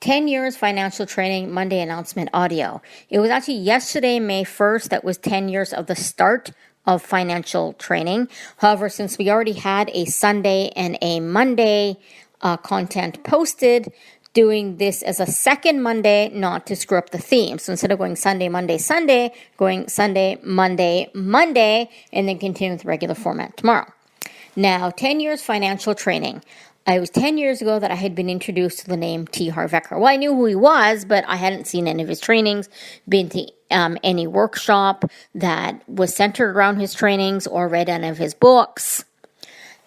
10 Yrs Financial Training Monday announcement audio. It was actually yesterday, May 1st, that was 10 years of the start of financial training. However, since we already had a Sunday and a Monday content posted, doing this as a second Monday, not to screw up the theme. So instead of going Sunday, Monday, Sunday, going Sunday, Monday, Monday, and then continue with the regular format tomorrow. Now, 10 Yrs Financial Training. It was 10 years ago that I had been introduced to the name Harv Eker. Well, I knew who he was, but I hadn't seen any of his trainings, been to any workshop that was centered around his trainings or read any of his books.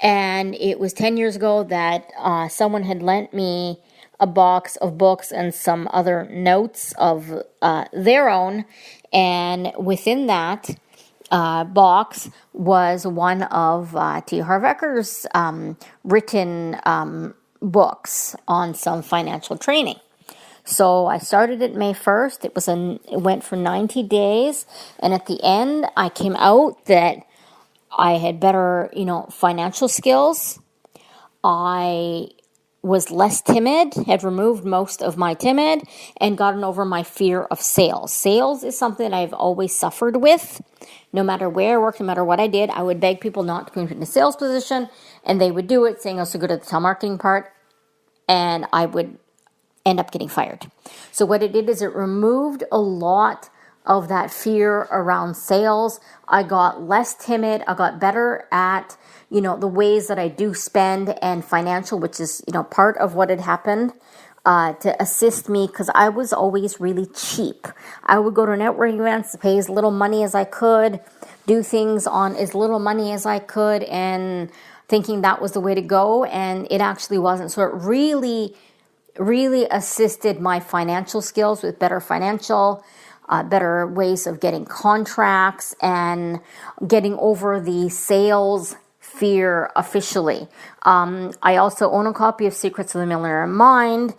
And it was 10 years ago that someone had lent me a box of books and some other notes of their own. And within that box was one of Harv Eker's written books on some financial training. So I started it May 1st. It went for 90 days. And at the end, I came out that I had better, financial skills. I was less timid, had removed most of my timid, and gotten over my fear of sales. Sales is something I've always suffered with. No matter where I worked, no matter what I did, I would beg people not to put me in a sales position, and they would do it, saying I was so good at the telemarketing part, and I would end up getting fired. So what it did is it removed a lot of that fear around sales. I got less timid. I got better at the ways that I do spend and financial, which is, part of what had happened to assist me, because I was always really cheap. I would go to networking events, pay as little money as I could, do things on as little money as I could, and thinking that was the way to go, and it actually wasn't. So it really, really assisted my financial skills with better ways of getting contracts and getting over the sales fear officially. I also own a copy of Secrets of the Millionaire Mind.